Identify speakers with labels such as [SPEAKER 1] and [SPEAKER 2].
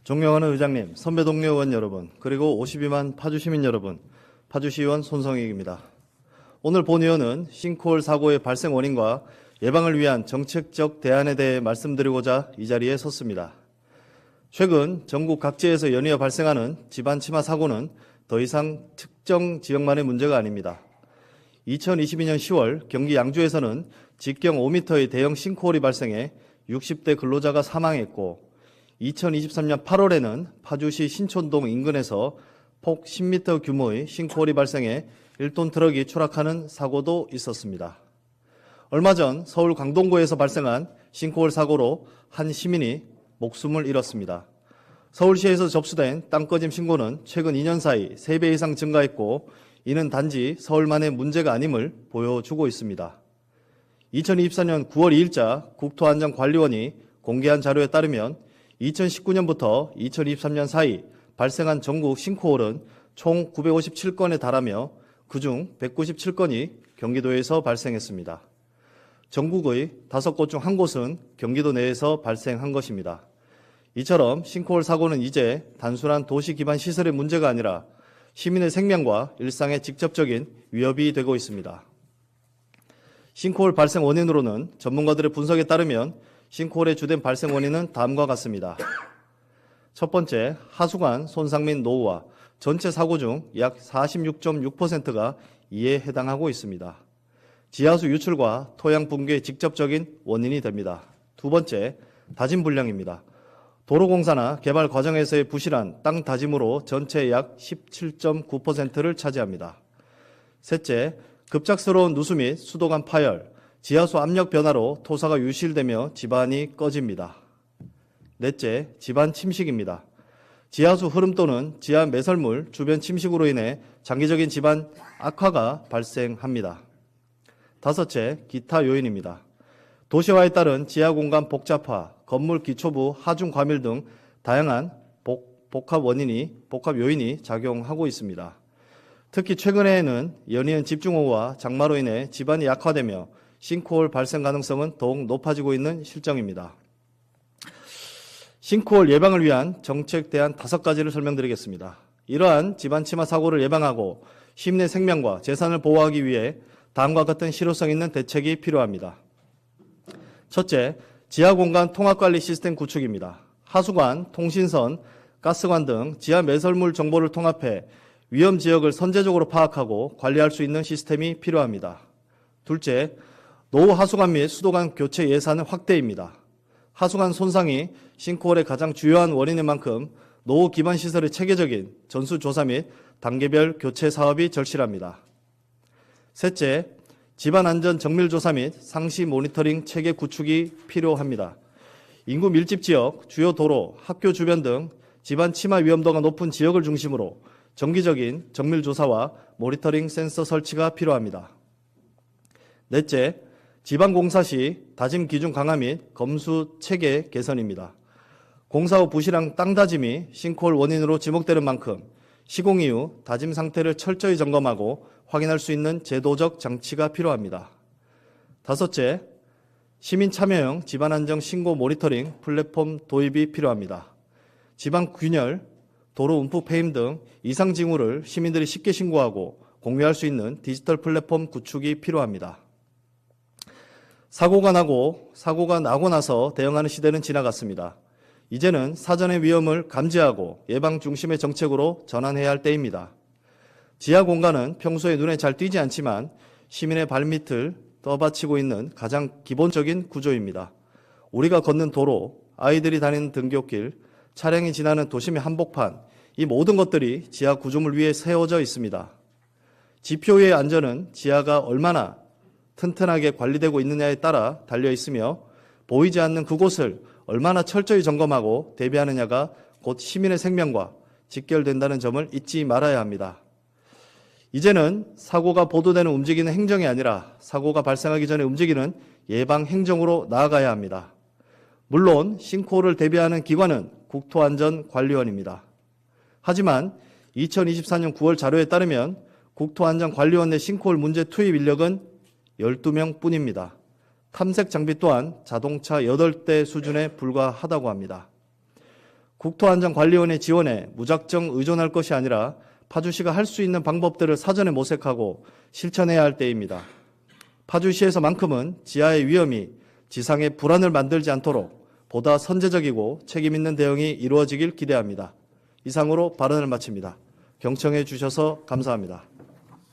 [SPEAKER 1] 존경하는 의장님, 선배 동료 의원 여러분, 그리고 52만 파주시민 여러분, 파주시의원 손성익입니다. 오늘 본의원은 싱크홀 사고의 발생 원인과 예방을 위한 정책적 대안에 대해 말씀드리고자 이 자리에 섰습니다. 최근 전국 각지에서 연이어 발생하는 집안 침하 사고는 더 이상 특정 지역만의 문제가 아닙니다. 2022년 10월 경기 양주에서는 직경 5m의 대형 싱크홀이 발생해 60대 근로자가 사망했고 2023년 8월에는 파주시 신촌동 인근에서 폭 10m 규모의 싱크홀이 발생해 1톤 트럭이 추락하는 사고도 있었습니다. 얼마 전 서울 강동구에서 발생한 싱크홀 사고로 한 시민이 목숨을 잃었습니다. 서울시에서 접수된 땅꺼짐 신고는 최근 2년 사이 3배 이상 증가했고 이는 단지 서울만의 문제가 아님을 보여주고 있습니다. 2024년 9월 2일자 국토안전관리원이 공개한 자료에 따르면 2019년부터 2023년 사이 발생한 전국 싱크홀은 총 957건에 달하며 그중 197건이 경기도에서 발생했습니다. 전국의 5곳 중 1곳은 경기도 내에서 발생한 것입니다. 이처럼 싱크홀 사고는 이제 단순한 도시 기반 시설의 문제가 아니라 시민의 생명과 일상에 직접적인 위협이 되고 있습니다. 싱크홀 발생 원인으로는 전문가들의 분석에 따르면 싱크홀의 주된 발생 원인은 다음과 같습니다. 첫 번째, 하수관 손상 및 노후화, 전체 사고 중 약 46.6%가 이에 해당하고 있습니다. 지하수 유출과 토양 붕괴의 직접적인 원인이 됩니다. 두 번째, 다짐 불량입니다. 도로공사나 개발 과정에서의 부실한 땅 다짐으로 전체의 약 17.9%를 차지합니다. 셋째, 급작스러운 누수 및 수도관 파열, 지하수 압력 변화로 토사가 유실되며 집안이 꺼집니다. 넷째, 집안 침식입니다. 지하수 흐름 또는 지하 매설물 주변 침식으로 인해 장기적인 집안 악화가 발생합니다. 다섯째, 기타 요인입니다. 도시화에 따른 지하 공간 복잡화, 건물 기초부 하중 과밀 등 다양한 복합 요인이 작용하고 있습니다. 특히 최근에는 연이은 집중호우와 장마로 인해 집안이 약화되며 싱크홀 발생 가능성은 더욱 높아지고 있는 실정입니다. 싱크홀 예방을 위한 정책 대안 5가지를 설명드리겠습니다. 이러한 집안 침하 사고를 예방하고 시민의 생명과 재산을 보호하기 위해 다음과 같은 실효성 있는 대책이 필요합니다. 첫째, 지하공간 통합관리 시스템 구축입니다. 하수관, 통신선, 가스관 등 지하 매설물 정보를 통합해 위험 지역을 선제적으로 파악하고 관리할 수 있는 시스템이 필요합니다. 둘째, 노후 하수관 및 수도관 교체 예산의 확대입니다. 하수관 손상이 싱크홀의 가장 주요한 원인인 만큼 노후 기반 시설의 체계적인 전수조사 및 단계별 교체 사업이 절실합니다. 셋째, 집안 안전 정밀조사 및 상시 모니터링 체계 구축이 필요합니다. 인구 밀집 지역, 주요 도로, 학교 주변 등 집안 침하 위험도가 높은 지역을 중심으로 정기적인 정밀조사와 모니터링 센서 설치가 필요합니다. 넷째, 지방공사 시 다짐 기준 강화 및 검수 체계 개선입니다. 공사 후 부실한 땅 다짐이 싱크홀 원인으로 지목되는 만큼 시공 이후 다짐 상태를 철저히 점검하고 확인할 수 있는 제도적 장치가 필요합니다. 다섯째, 시민 참여형 집안안정 신고 모니터링 플랫폼 도입이 필요합니다. 지방 균열, 도로 움푹 패임 등 이상 징후를 시민들이 쉽게 신고하고 공유할 수 있는 디지털 플랫폼 구축이 필요합니다. 사고가 나고 나서 대응하는 시대는 지나갔습니다. 이제는 사전의 위험을 감지하고 예방 중심의 정책으로 전환해야 할 때입니다. 지하 공간은 평소에 눈에 잘 띄지 않지만 시민의 발밑을 떠받치고 있는 가장 기본적인 구조입니다. 우리가 걷는 도로, 아이들이 다니는 등굣길, 차량이 지나는 도심의 한복판, 이 모든 것들이 지하 구조물 위에 세워져 있습니다. 지표의 안전은 지하가 얼마나 튼튼하게 관리되고 있느냐에 따라 달려 있으며 보이지 않는 그곳을 얼마나 철저히 점검하고 대비하느냐가 곧 시민의 생명과 직결된다는 점을 잊지 말아야 합니다. 이제는 사고가 보도되는 움직이는 행정이 아니라 사고가 발생하기 전에 움직이는 예방 행정으로 나아가야 합니다. 물론 싱크홀을 대비하는 기관은 국토안전관리원입니다. 하지만 2024년 9월 자료에 따르면 국토안전관리원 내 싱크홀 문제 투입 인력은 12명 뿐입니다. 탐색 장비 또한 자동차 8대 수준에 불과하다고 합니다. 국토안전관리원의 지원에 무작정 의존할 것이 아니라 파주시가 할 수 있는 방법들을 사전에 모색하고 실천해야 할 때입니다. 파주시에서만큼은 지하의 위험이 지상의 불안을 만들지 않도록 보다 선제적이고 책임있는 대응이 이루어지길 기대합니다. 이상으로 발언을 마칩니다. 경청해 주셔서 감사합니다.